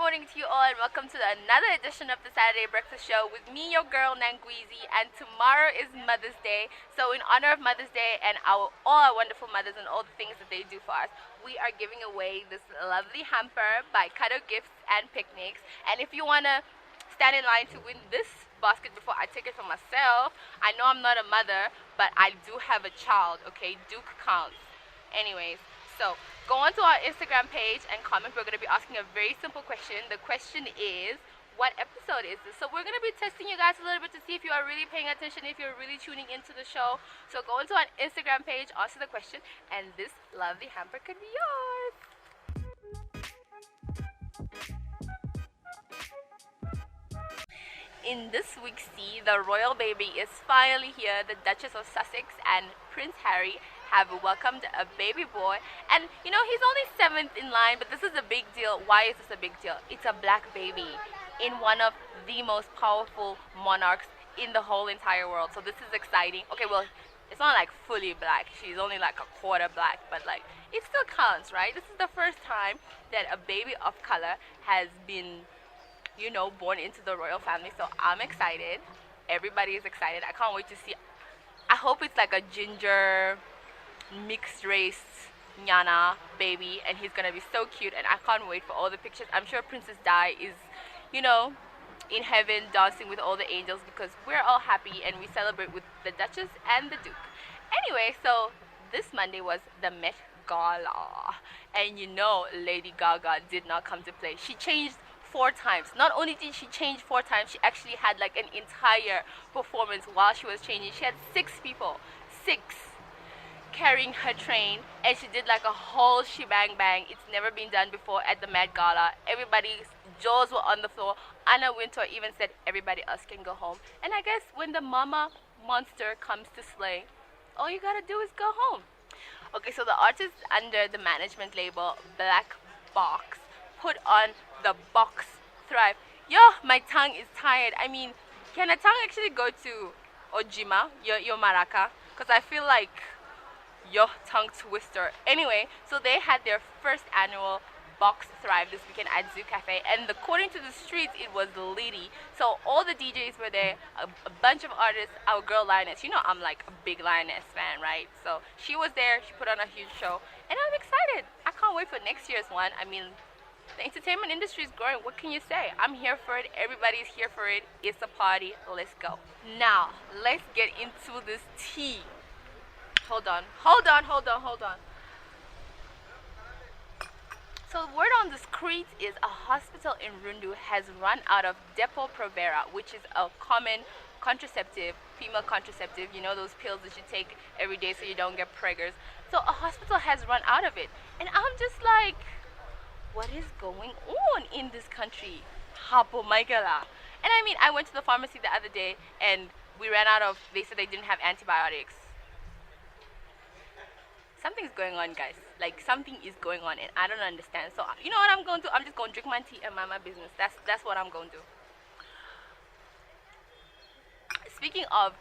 morning to you all, and welcome to another edition of the Saturday Breakfast Show with me, your girl Nangweezy. And tomorrow is Mother's Day, so in honor of Mother's Day and all our wonderful mothers and all the things that they do for us, we are giving away this lovely hamper by Cuddle Gifts and Picnics. And if you wanna stand in line to win this basket before I take it for myself, I know I'm not a mother, but I do have a child. Okay, Duke counts. Anyways. So, go onto our Instagram page and comment. We're going to be asking a very simple question. The question is, what episode is this? So, we're going to be testing you guys a little bit to see if you are really paying attention, if you're really tuning into the show. So, go onto our Instagram page, answer the question, and this lovely hamper could be yours. In this week's tea, the royal baby is finally here. The Duchess of Sussex and Prince Harry have welcomed a baby boy, and you know, he's only 7th in line, but this is a big deal. Why is this a big deal? It's a black baby in one of the most powerful monarchs in the whole entire world, so this is exciting. Okay, well, it's not like fully black, she's only like a quarter black, but like, it still counts, right? This is the first time that a baby of color has been, you know, born into the royal family, so I'm excited. Everybody is excited. I can't wait to see. I hope it's like a ginger mixed race Nyana baby, and he's gonna be so cute, and I can't wait for all the pictures. I'm sure Princess Di is, you know, in heaven dancing with all the angels, because we're all happy and we celebrate with the Duchess and the Duke. Anyway, so this Monday was the Met Gala, and you know, Lady Gaga did not come to play. She changed 4 times. Not only did she change 4 times, she actually had like an entire performance while she was changing. She had 6 people, 6, carrying her train, and she did like a whole shebang bang. It's never been done before at the Met Gala. Everybody's jaws were on the floor. Anna Wintour even said everybody else can go home. And I guess when the mama monster comes to slay, all you gotta do is go home. Okay, so the artist under the management label Black Box put on the Box Thrive. Yo, my tongue is tired. I mean, can a tongue actually go to Ojima, your maraca? Because I feel like your tongue twister. Anyway, so they had their first annual Box Thrive this weekend at Zoo Cafe, and according to the streets, it was litty. So all the DJs were there, a bunch of artists. Our girl Lioness, you know I'm like a big Lioness fan, right? So she was there, she put on a huge show, and I'm excited. I can't wait for next year's one. I mean, the entertainment industry is growing. What can you say? I'm here for it. Everybody's here for it. It's a party. Let's go. Now, let's get into this tea. Hold on. So the word on the street is a hospital in Rundu has run out of Depo-Provera, which is a common contraceptive, female contraceptive. You know, those pills that you take every day so you don't get preggers. So a hospital has run out of it. And I'm just like, what is going on in this country? Hapo Maigala. And I mean, I went to the pharmacy the other day and we ran out of, they said they didn't have antibiotics. Something's going on, guys. Like, something is going on and I don't understand. So, you know what I'm going to do? I'm just going to drink my tea and mind my business. That's what I'm going to do. Speaking of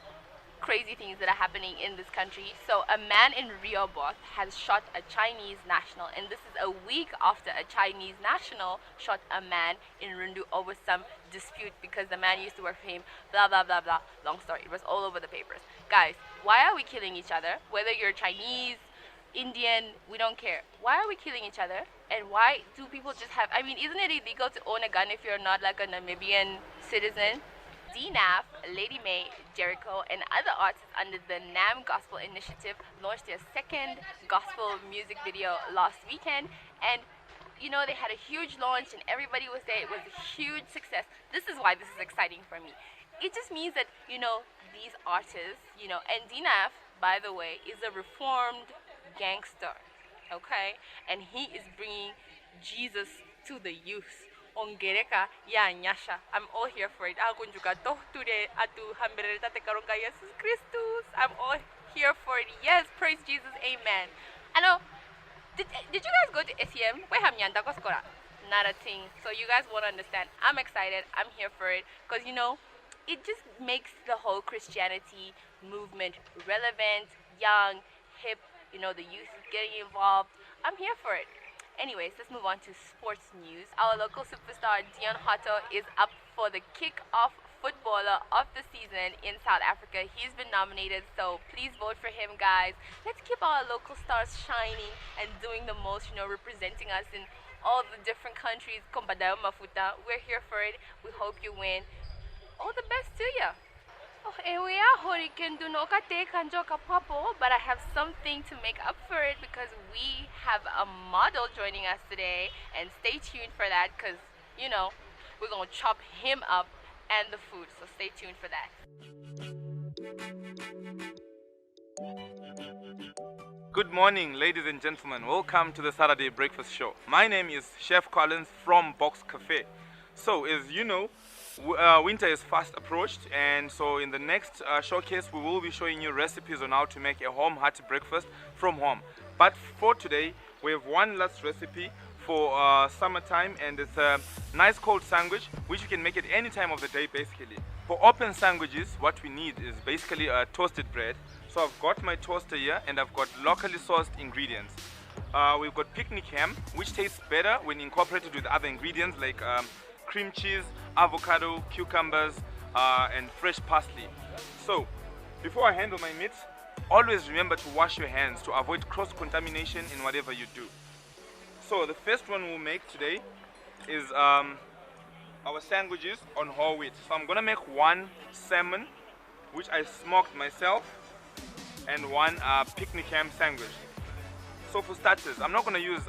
crazy things that are happening in this country, so a man in Rehoboth has shot a Chinese national, and this is a week after a Chinese national shot a man in Rundu over some dispute because the man used to work for him, blah blah blah blah. Long story, it was all over the papers. Guys, why are we killing each other? Whether you're Chinese, Indian, we don't care. Why are we killing each other? And why do people just have, I mean, isn't it illegal to own a gun if you're not like a Namibian citizen? DNAF, Lady May, Jericho, and other artists under the NAM Gospel Initiative launched their second gospel music video last weekend, and you know, they had a huge launch and everybody was there. It was a huge success. This is why this is exciting for me. It just means that, you know, these artists, you know, and DNAF, by the way, is a reformed gangster, okay? And he is bringing Jesus to the youth. Ongereka ya nyasha. I'm all here for it. Akong juga toh today atu hambereta te karon kay Jesus Christus. I'm all here for it. Yes, praise Jesus, amen. I know. Did you guys go to SEM? Where have nyanda ko skora? Not a thing. So you guys won't understand. I'm excited. I'm here for it because you know, it just makes the whole Christianity movement relevant, young, hip. You know, the youth is getting involved. I'm here for it. Anyways, let's move on to sports news. Our local superstar Dion Hotto is up for the kick-off footballer of the season in South Africa. He's been nominated, so please vote for him, guys. Let's keep our local stars shining and doing the most, representing us in all the different countries. Kombadao Mafuta, we're here for it. We hope you win. All the best to you. Oh, we are Hurricane do no kate kanjoka papo, but I have something to make up for it because we have a model joining us today, and stay tuned for that because we're gonna chop him up and the food, so stay tuned for that. Good morning, ladies and gentlemen. Welcome to the Saturday Breakfast Show. My name is Chef Collins from Box Cafe. So, as you know, winter is fast approached, and so in the next showcase we will be showing you recipes on how to make a home-hearty breakfast from home. But for today, we have one last recipe for summertime, and it's a nice cold sandwich which you can make at any time of the day basically. For open sandwiches, what we need is basically a toasted bread. So I've got my toaster here and I've got locally sourced ingredients. We've got picnic ham, which tastes better when incorporated with other ingredients like cream cheese, avocado, cucumbers, and fresh parsley. So before I handle my meat, always remember to wash your hands to avoid cross-contamination in whatever you do. So the first one we'll make today is our sandwiches on whole wheat. So I'm gonna make one salmon, which I smoked myself, and one picnic ham sandwich. So for starters, I'm not gonna use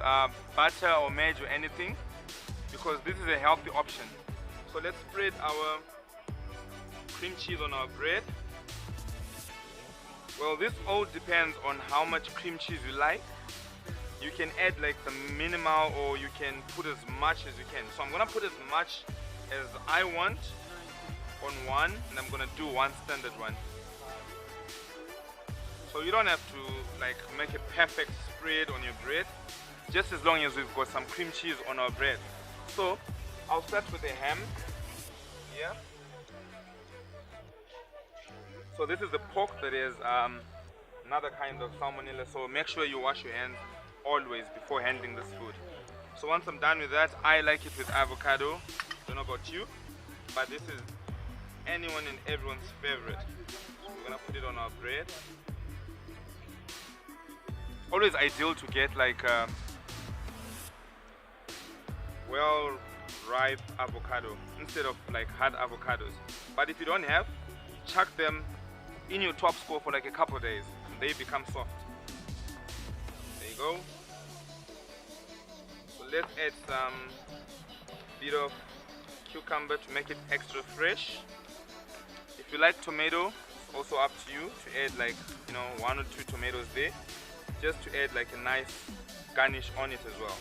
butter or margarine or anything because this is a healthy option. So let's spread our cream cheese on our bread. Well, this all depends on how much cream cheese you like. You can add like the minimal, or you can put as much as you can. So I'm gonna put as much as I want on one, and I'm gonna do one standard one. So you don't have to like make a perfect spread on your bread, just as long as we've got some cream cheese on our bread. So I'll start with the ham here. So this is the pork that is another kind of salmonella, so make sure you wash your hands always before handling this food. So once I'm done with that, I like it with avocado. Don't know about you, but this is anyone and everyone's favorite. So we're gonna put it on our bread. Always ideal to get like well ripe avocado instead of like hard avocados. But if you don't have, chuck them in your top score for like a couple of days and they become soft. There you go. So let's add some bit of cucumber to make it extra fresh. If you like tomato, it's also up to you to add like 1 or 2 tomatoes there, just to add like a nice garnish on it as well.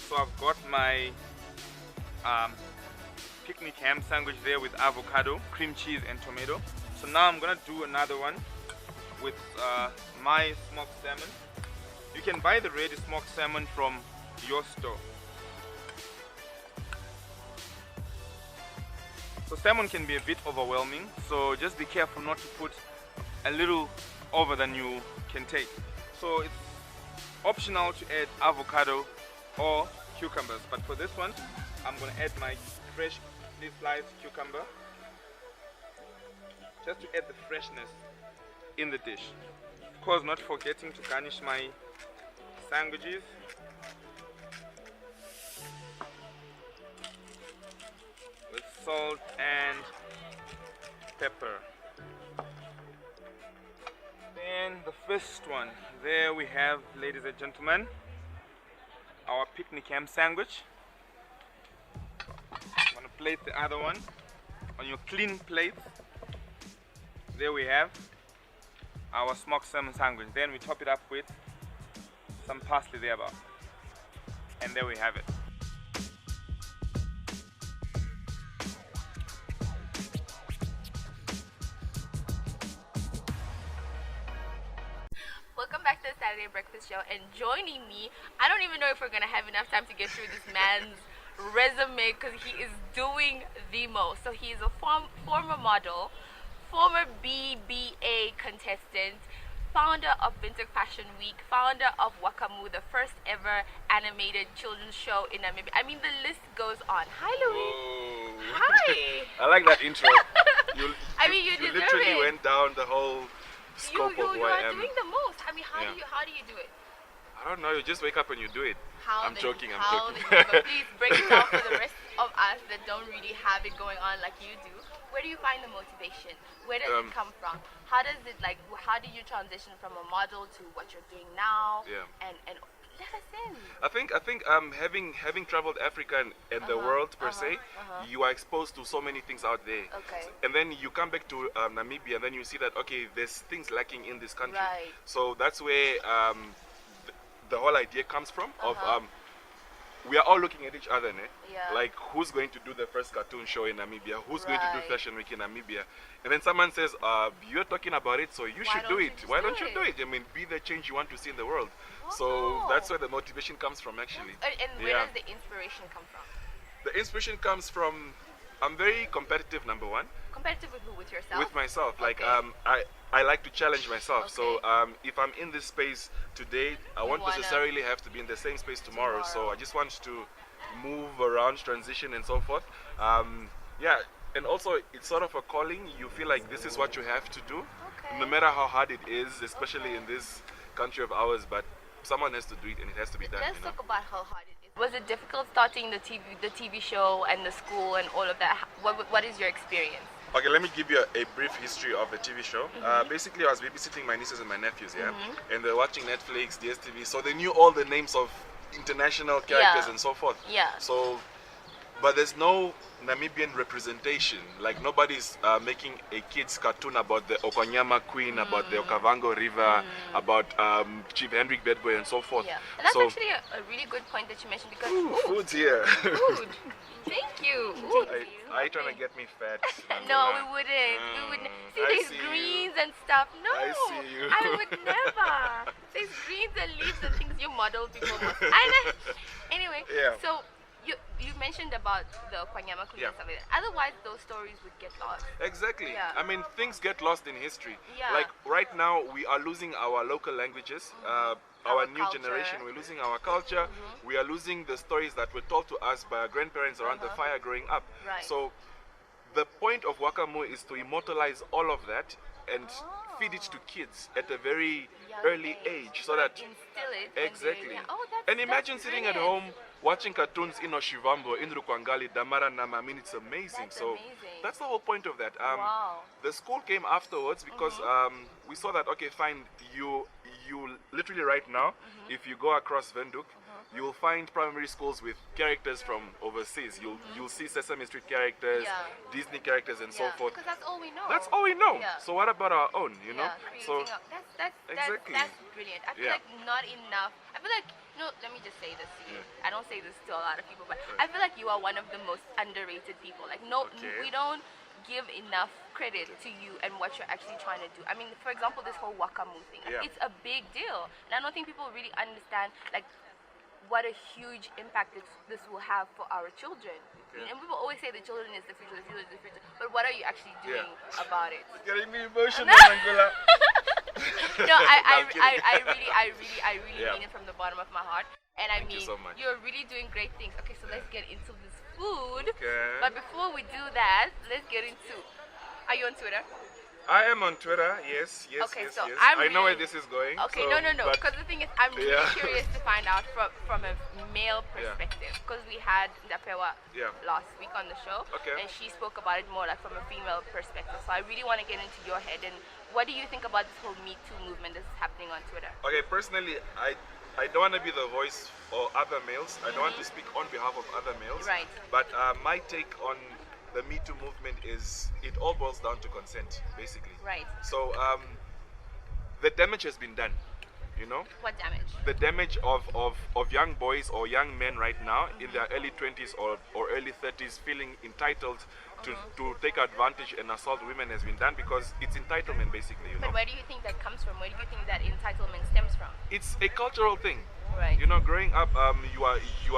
So I've got my picnic ham sandwich there with avocado, cream cheese and tomato. So now I'm gonna do another one with my smoked salmon. You can buy the ready smoked salmon from your store. So salmon can be a bit overwhelming, so just be careful not to put a little over than you can take. So it's optional to add avocado or cucumbers, but for this one I'm going to add my freshly sliced cucumber just to add the freshness in the dish. Of course, not forgetting to garnish my sandwiches. With salt and pepper. Then the first one, there we have, ladies and gentlemen, our picnic ham sandwich. I'm gonna plate the other one on your clean plate. There we have our smoked salmon sandwich. Then we top it up with some parsley there above. And there we have it. Welcome back to the Saturday Breakfast Show, and joining me, I don't even know if we're going to have enough time to get through this man's resume because he is doing the most. So he's a former model, former BBA contestant, founder of Vintage Fashion Week, founder of Waka Moo, the first ever animated children's show in Namibia. I mean, the list goes on. Hi, Louis. Whoa. Hi. I like that intro. You deserve literally it. went down the whole scope of who you I are am. doing the most. I mean, how Yeah. do you do it? I don't know. You just wake up and you do it. I'm joking. But please break it down for the rest of us that don't really have it going on like you do. Where do you find the motivation? Where does it come from? How does it how do you transition from a model to what you're doing now? Yeah. And let us in. I think having traveled Africa and the world per se, you are exposed to so many things out there. Okay. And then you come back to Namibia, and then you see that okay, there's things lacking in this country. Right. So that's where the whole idea comes from. Of we are all looking at each other, ne? Yeah. Like who's going to do the first cartoon show in Namibia? Who's going to do Right. Fashion Week in Namibia? And then someone says, you're talking about it, so you should do don't you it. just Why do don't you it? do it? I mean, be the change you want to see in the world. So Oh. that's where the motivation comes from, actually. And where Yeah. does the inspiration come from? The inspiration comes from, I'm very competitive, number one, Competitive with who? With yourself? with myself. Like, Okay. I like to challenge myself. Okay. So if I'm in this space today, I won't wanna- necessarily have to be in the same space tomorrow. So Tomorrow. I just want to move around, transition, and so forth. Yeah, and also it's sort of a calling. You feel like this is what you have to do, Okay. no matter how hard it is, especially in this country of ours. But someone has to do it, and it has to be done. Let's You know? talk about how hard it is. Was it difficult starting the TV show and the school and all of that? What is your experience? Okay, let me give you a brief history of the TV show. Basically, I was babysitting my nieces and my nephews, yeah, and they're watching Netflix, DSTV, so they knew all the names of international characters Yeah. and so forth. Yeah. So, but there's no Namibian representation. Like nobody's making a kids cartoon about the Okonyama Queen, about the Okavango River, about Chief Hendrik Bedboy, and so forth. Yeah. And that's so, actually a really good point that you mentioned because food's here. food. Thank you. Ooh. Are you trying to get me fat? No, Mandela? we wouldn't. We wouldn't. See, I there's see you. greens and stuff. No, I see you. I would never. There's greens and leaves and things you model people must. Anyway, Yeah. so you mentioned about the Kwanyama Queen Yeah. and stuff like that. Otherwise, those stories would get lost. Exactly. Yeah. I mean, things get lost in history. Yeah. Like right now, we are losing our local languages. Our new culture. generation, we're losing our culture. We are losing the stories that were told to us by our grandparents around the fire growing up. Right. So, the point of Waka Moo is to immortalize all of that and feed it to kids at a very Young early age, so that instill it. when they're exactly. young. Oh, And imagine that's sitting at brilliant. home watching cartoons in Oshivambo, in Rukwangali, Damara Nama. I mean, it's amazing. That's so amazing. that's the whole point of that. Wow. The school came afterwards because we saw that okay, fine. You literally right now, if you go across Windhoek, you will find primary schools with characters from overseas. You'll see Sesame Street characters, Yeah. Disney characters, and so Yeah, forth. because that's all we know. That's all we know. Yeah. So what about our own? You know. Yeah, So creating that's Exactly. that's brilliant. I feel Yeah. like not enough. I feel like let me just say this to you. I don't say this to a lot of people, but I feel like you are one of the most underrated people. Like Okay. we don't give enough credit to you and what you're actually trying to do. I mean, for example, this whole Waka Moo thing. Like, Yeah. it's a big deal, and I don't think people really understand like what a huge impact this will have for our children. Okay. And people always say the children is the future, the future is the future. But what are you actually Yeah. doing about it? getting me emotional, No. Angola. No, I'm kidding. I really Yeah. mean it from the bottom of my heart. And I Thank you mean, so much. you're really doing great things. Okay, so let's get into this food. Okay. But before we do that, let's get into. Are you on Twitter? I am on Twitter, yes. Okay, yes, so yes. I'm I know where really- this is going. Okay, so, no. but- Because the thing is, I'm really Yeah. curious to find out from a male Yeah. perspective. Because we had Ndapewa Yeah. last week on the show, Okay. and she spoke about it more like from a female perspective. So I really want to get into your head and what do you think about this whole Me Too movement that's happening on Twitter? Okay, personally, I don't want to be the voice for other males. I don't want to speak on behalf of other males. Right. But my take on the Me Too movement is it all boils down to consent, basically. Right. So the damage has been done, you know? What damage? The damage of young boys or young men right now in their early 20s or early 30s feeling entitled to take advantage and assault women has been done because it's entitlement, basically, you know? But where do you think that comes from? Where do you think that entitlement stems from? It's a cultural thing. Right. You know, growing up, you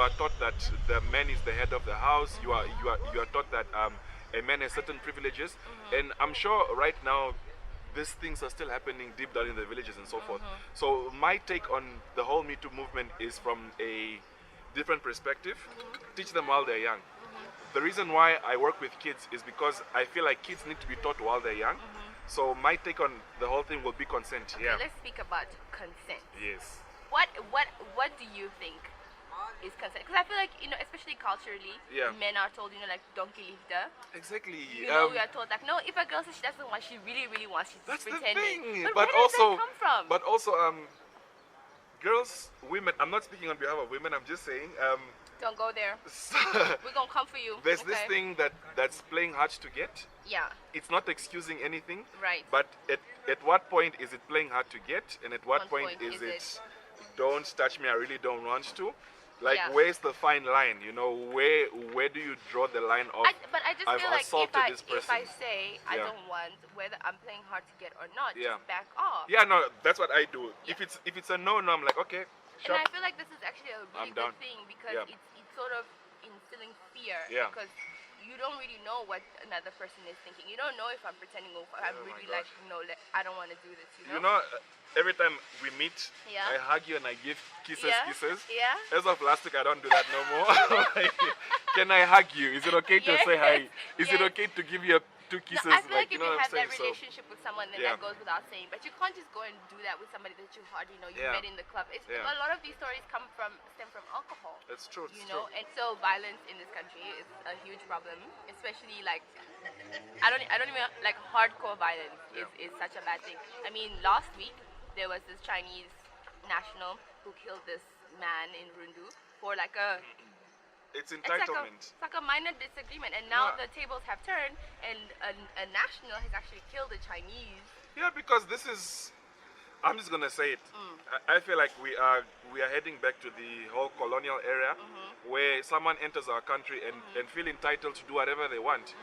are taught that the man is the head of the house. You are taught that a man has certain privileges, and I'm sure right now these things are still happening deep down in the villages and so forth. So my take on the whole Me Too movement is from a different perspective. Teach them while they're young. The reason why I work with kids is because I feel like kids need to be taught while they're young. So my take on the whole thing will be consent. Okay, let's speak about consent. Yes. What do you think is consent? Because I feel like, especially culturally, men are told, like, donkey leave the. Exactly. We are told like, no, if a girl says she doesn't want, she really, really wants, she's that's pretending. the thing. But where does that come from? But also, girls, women. I'm not speaking on behalf of women. I'm just saying. Don't go there. We're gonna come for you. There's this thing that's playing hard to get. Yeah. It's not excusing anything. Right. But at what point is it playing hard to get, and at what point is it don't touch me, I really don't want to? Like, where's the fine line? Where do you draw the line of? But I just I've feel like if I say I don't want, whether I'm playing hard to get or not, just back off. Yeah, no, that's what I do. Yeah. If it's a no, I'm like, okay. And I feel like this is actually a really good thing because it's sort of instilling fear. Yeah. Because you don't really know what another person is thinking. You don't know if I'm pretending or if I'm really like, I don't want to do this. Every time we meet, I hug you and I give kisses. Yeah. As of last week, I don't do that no more. Like, can I hug you? Is it okay to say hi? Is it okay to give you two kisses? No, I feel like if you you have that relationship with someone, then that goes without saying. But you can't just go and do that with somebody that you hardly know. You met in the club. A lot of these stories stem from alcohol. That's true. True. And so violence in this country is a huge problem, especially like I don't even like hardcore violence is such a bad thing. I mean, last week there was this Chinese national who killed this man in Rundu for like a. It's entitlement. It's like a minor disagreement, and now the tables have turned, and a national has actually killed a Chinese. Yeah, because this is. I'm just gonna say it. I feel like we are heading back to the whole colonial era, where someone enters our country and feel entitled to do whatever they want.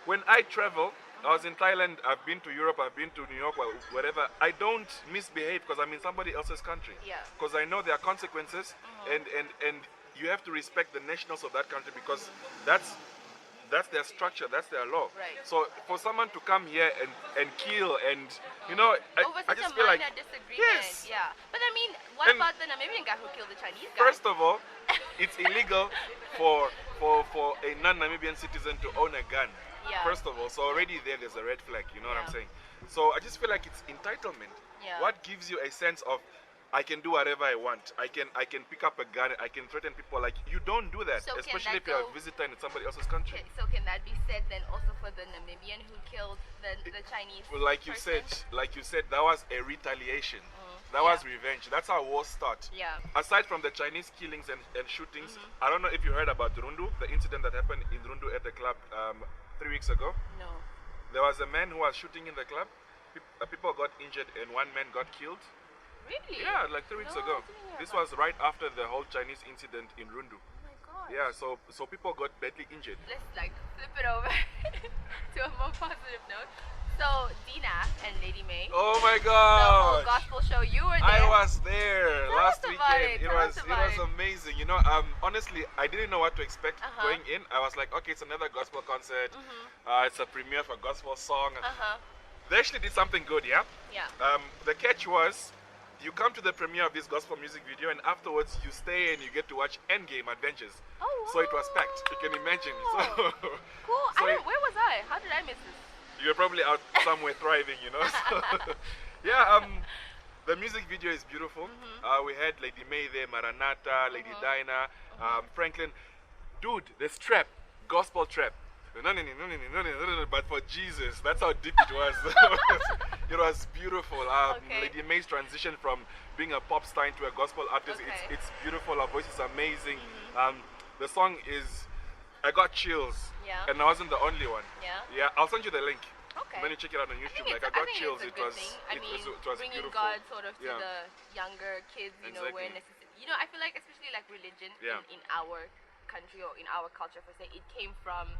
When I travel, I was in Thailand. I've been to Europe. I've been to New York. Whatever. I don't misbehave because I'm in somebody else's country. Yeah. Because I know there are consequences, and you have to respect the nationals of that country because that's their structure, that's their law. Right. So for someone to come here and kill and over I such just a feel minor like disagreement. yes. Yeah. But I mean, what about the Namibian guy who killed the Chinese guy? First of all, it's illegal for a non-Namibian citizen to own a gun. Yeah. First of all, so already there's a red flag. You know what I'm saying? So I just feel like it's entitlement. Yeah. What gives you a sense of I can do whatever I want. I can pick up a gun. I can threaten people. Like, you don't do that, So especially if you're a visitor in somebody else's country. Okay, so can that be said then also for the Namibian who killed the Chinese? Well, like you said, that was a retaliation. That was revenge. That's how wars start. Yeah. Aside from the Chinese killings and shootings, I don't know if you heard about Rundu, the incident that happened in Rundu at the club 3 weeks ago. No. There was a man who was shooting in the club. People got injured and one man got killed. Really? Yeah, like 3 weeks ago. This was right after the whole Chinese incident in Rundu. Oh my god. Yeah, so people got badly injured. Let's like flip it over to a more positive note. So Dina and Lady May. Oh my The whole god! gospel show. You were there. I was there last weekend. It was it. amazing. Honestly, I didn't know what to expect going in. I was like, okay, it's another gospel concert. It's a premiere for a gospel song. They actually did something good, yeah? Yeah. The catch was, you come to the premiere of this gospel music video and afterwards you stay and you get to watch Endgame Adventures. Oh, so it was packed, you can imagine. So, cool. So where was I? How did I miss this? You were probably out somewhere thriving, So, yeah, the music video is beautiful. We had Lady May there, Maranatha, Lady Dinah, Franklin. Dude, this trap, gospel trap. But for Jesus, that's how deep it was. It was beautiful. Lady May's transition from being a pop star into a gospel artist, it's beautiful. Her voice is amazing. The song is, I got chills. Yeah. And I wasn't the only one. Yeah. Yeah, I'll send you the link. Okay. When you check it out on YouTube, I got think chills. It's a It good was, thing. it was bringing beautiful. God sort of to the younger kids, where necessary. I feel like especially like religion in our country or in our culture per se, it came from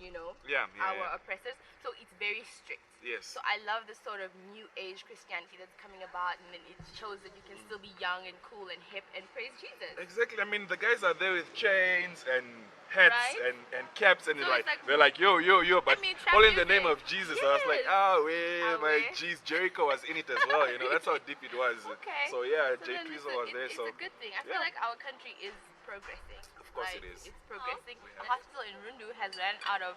our oppressors. So it's very strict. Yes. So I love this sort of new age Christianity that's coming about, and then it shows that you can still be young and cool and hip and praise Jesus. Exactly. I mean, the guys are there with chains and hats Right? and caps, and So they're it's like- like, yo, but I mean, trap all in the music. name of Jesus. I was like, Yes. my jeez, Jericho was in it as well. That's how deep it was. Okay. So yeah, So Jay then Twizzle was there. it's So a good thing. I yeah. feel like our country is progressing. Of course right? it is. It's progressing. The hospital in Rundu has ran out of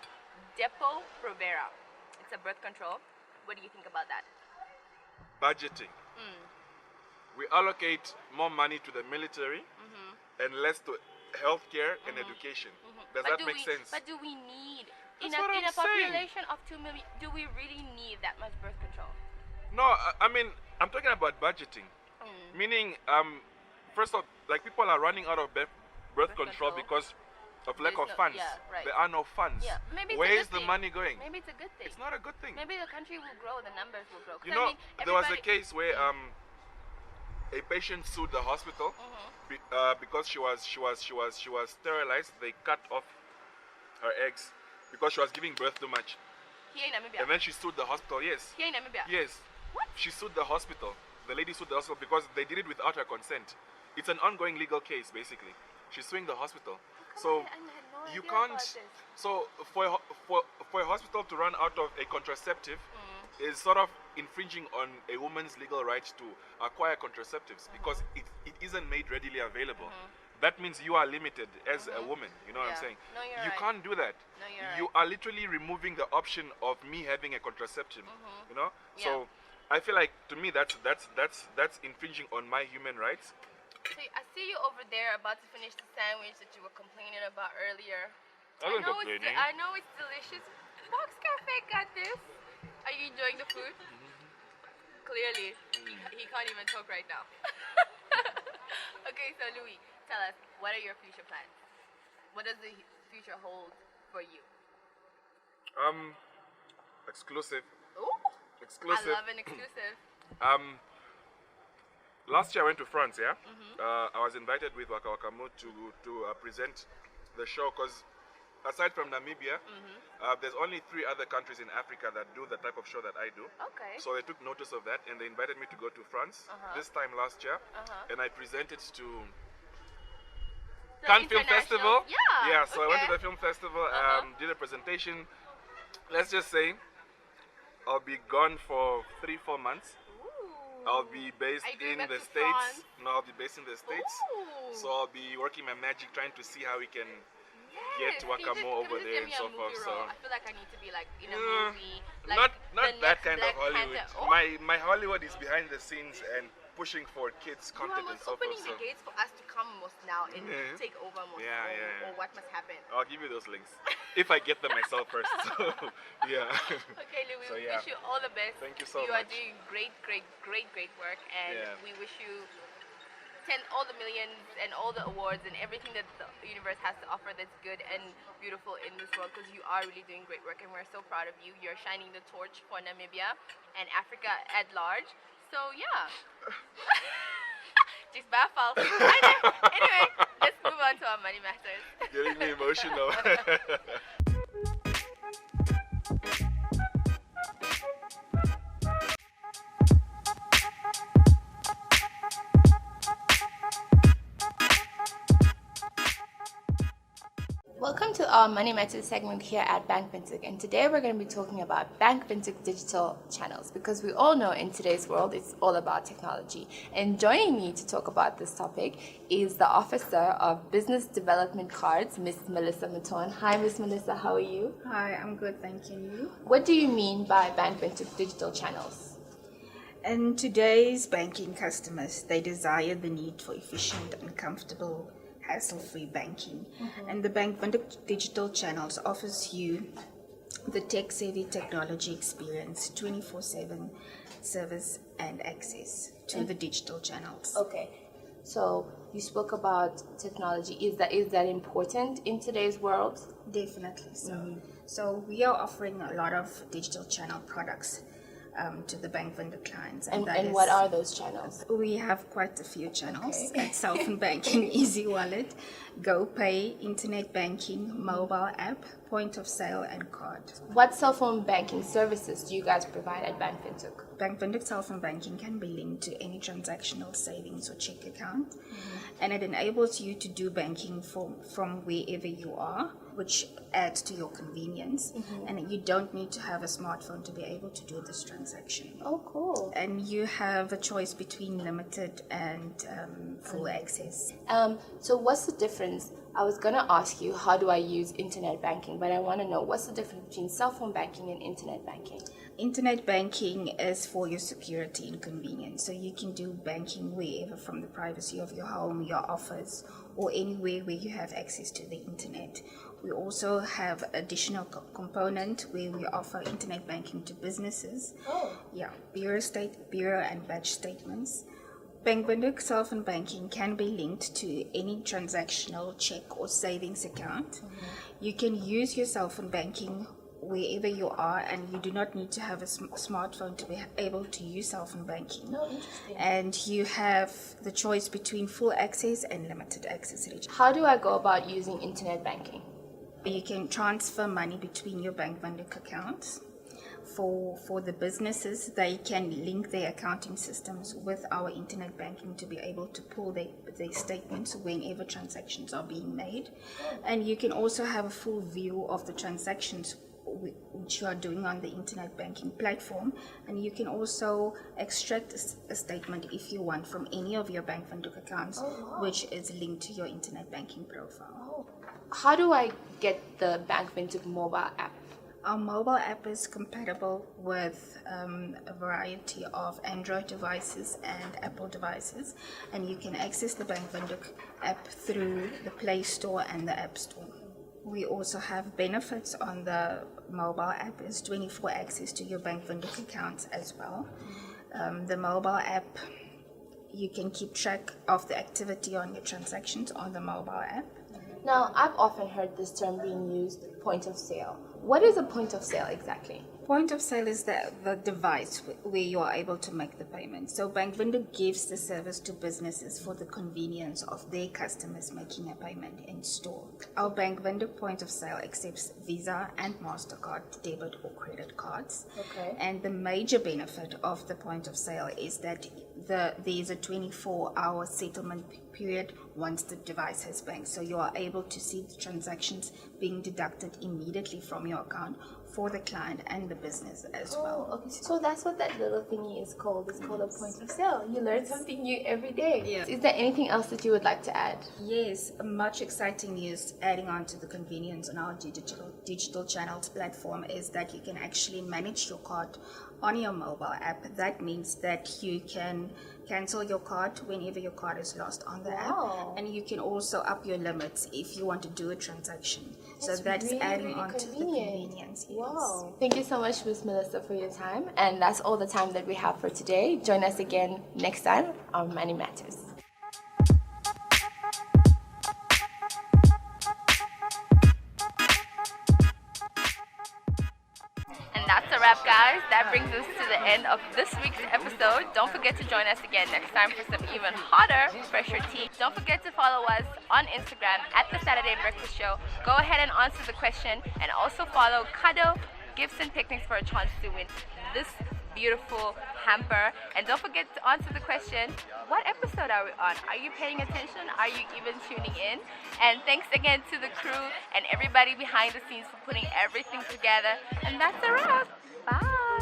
Depo-Provera. It's a birth control. What do you think about that? budgeting. We allocate more money to the military and less to healthcare and education. Does that make sense? But do we need, That's in what a I'm saying. population of 2 million, do we really need that much birth control? No, I mean, I'm talking about budgeting. Meaning, first of all, like people are running out of birth control because of lack of funds. Yeah, right. There are no funds. Yeah, maybe it's Where a is good the thing. money going? Maybe it's a good thing. It's not a good thing. Maybe the country will grow, the numbers will grow. 'Cause You know, I mean, there was a everybody- case where a patient sued the hospital because she was sterilized. They cut off her eggs because she was giving birth too much, Here in Namibia. and then she sued the hospital. Yes, Here in Namibia. yes. What? She sued the hospital. The lady sued the hospital because they did it without her consent. It's an ongoing legal case, basically. She's suing the hospital. So I had no you idea can't. about this. So for a hospital to run out of a contraceptive is sort of infringing on a woman's legal right to acquire contraceptives because it isn't made readily available. That means you are limited as a woman. You know what I'm Yeah. saying? No, you're You right. can't do that. No, you're You right. are literally removing the option of me having a contraceptive. You know? Yeah. So I feel like to me that's infringing on my human rights. So I see you over there about to finish the sandwich that you were complaining about earlier. I wasn't complaining. I know it's delicious. Box Cafe got this. Are you enjoying the food? Clearly, he can't even talk right now. Okay, so Louis, tell us, what are your future plans? What does the future hold for you? Exclusive. Ooh, Exclusive. I love an exclusive. Last year I went to France, yeah? I was invited with Waka Moo to present the show because aside from Namibia, there's only 3 other countries in Africa that do the type of show that I do. Okay. So they took notice of that and they invited me to go to France this time last year, and I presented to The Cannes Film international- Festival. Yeah. So I went to okay. the film festival, did a presentation. Let's just say I'll be gone for 3-4 months. Ooh. I'll be based Are you going in back the to States. France? No, I'll be based in the States. Ooh. So I'll be working my magic trying to see how we can Yes, get Waka can you Moo just- over can you there just and give me a so forth. movie So role? I feel like I need to be like in a Yeah. movie. Like not the that next kind of Black Hollywood. Panther. Oh, My Hollywood is behind the scenes and pushing for kids you are content and almost so opening forth. the So gates for us to come most now and Yeah. take over most. Yeah, or, yeah. or what must happen. I'll give you those links if I get them myself first. So, yeah. Okay, Louis, So, we yeah. wish you all the best. Thank you so You are much. doing great work, and Yeah. we wish you all the millions and all the awards and everything that the universe has to offer that's good and beautiful in this world, because you are really doing great work and we're so proud of you. You're shining the torch for Namibia and Africa at large. So yeah. Just baffled. Anyway, let's move on to our money matters. Getting me emotional. Welcome to our Money Matters segment here at Bank Vintic, and today we're going to be talking about Bank Vintic digital channels, because we all know in today's world it's all about technology. And joining me to talk about this topic is the Officer of Business Development Cards, Miss Melissa Maton. Hi, Miss Melissa, how are you? Hi, I'm good, thank you. And you? What do you mean by Bank Vintic digital channels? And today's banking customers, they desire the need for efficient and comfortable, hassle-free banking. And the Bank Vintic digital channels offers you the tech-savvy technology experience, 24/7 service and access to the digital channels. Okay, so you spoke about technology. Is that important in today's world? Definitely so. So we are offering a lot of digital channel products to the Bank Vintic clients. And that what is- are those channels? We have quite a few channels at Self and Banking, Easy Wallet, GoPay, Internet Banking, mobile app, point of sale and card. What cell phone banking services do you guys provide at Bank Windhoek? Bank Windhoek cell phone banking can be linked to any transactional savings or check account, and it enables you to do banking from wherever you are, which adds to your convenience. And you don't need to have a smartphone to be able to do this transaction. Oh, cool. And you have a choice between limited and full access. So what's the difference? I was going to ask you, how do I use internet banking? But I want to know, what's the difference between cell phone banking and internet banking? Internet banking is for your security and convenience. So you can do banking wherever, from the privacy of your home, your office, or anywhere where you have access to the internet. We also have additional component where we offer internet banking to businesses. Bureau and batch statements. Bank Windhoek cell phone banking can be linked to any transactional check or savings account. You can use your cell phone banking wherever you are, and you do not need to have a smartphone to be able to use cell phone banking. And you have the choice between full access and limited access. How do I go about using internet banking? You can transfer money between your Bank Windhoek accounts. For the businesses, they can link their accounting systems with our internet banking to be able to pull their statements whenever transactions are being made. And you can also have a full view of the transactions which you are doing on the internet banking platform, and you can also extract a statement if you want from any of your Bank Windhoek accounts, which is linked to your internet banking profile. How do I get the Bank Windhoek mobile app? Our mobile app is compatible with a variety of Android devices and Apple devices, and you can access the Bank Windhoek app through the Play Store and the App Store. We also have benefits on the mobile app is 24 access to your Bank Windhoek accounts as well. The mobile app, you can keep track of the activity on your transactions on the mobile app. Now, I've often heard this term being used, point of sale. What is a point of sale exactly? Point of sale is the device where you are able to make the payment. So Bank Windhoek gives the service to businesses for the convenience of their customers making a payment in store. Our Bank Windhoek point of sale accepts Visa and MasterCard debit or credit cards. Okay. And the major benefit of the point of sale is that there is a 24-hour settlement period once the device has banked. So you are able to see the transactions being deducted immediately from your account for the client and the business as well. Okay. So that's what that little thingy is called. It's called a point of sale. You learn something new every day. Yeah. Is there anything else that you would like to add? Yes, much exciting news adding on to the convenience on our digital channels platform is that you can actually manage your card on your mobile app. That means that you can cancel your card whenever your card is lost on the app, and you can also up your limits if you want to do a transaction. So that's really, adding really on to the convenience. Yes. Wow. Thank you so much, Ms. Melissa, for your time. And that's all the time that we have for today. Join us again next time on Money Matters. And that's a wrap, guys. That brings us to the end of this week's episode. Don't forget to join us again next time for some even hotter, fresher tea. Don't forget to follow us on Instagram at The Saturday Breakfast Show. Go ahead and answer the question, and also follow Kado Gibson Picnics for a chance to win this beautiful hamper. And don't forget to answer the question, what episode are we on? Are you paying attention? Are you even tuning in? And thanks again to the crew and everybody behind the scenes for putting everything together. And that's a wrap. Bye.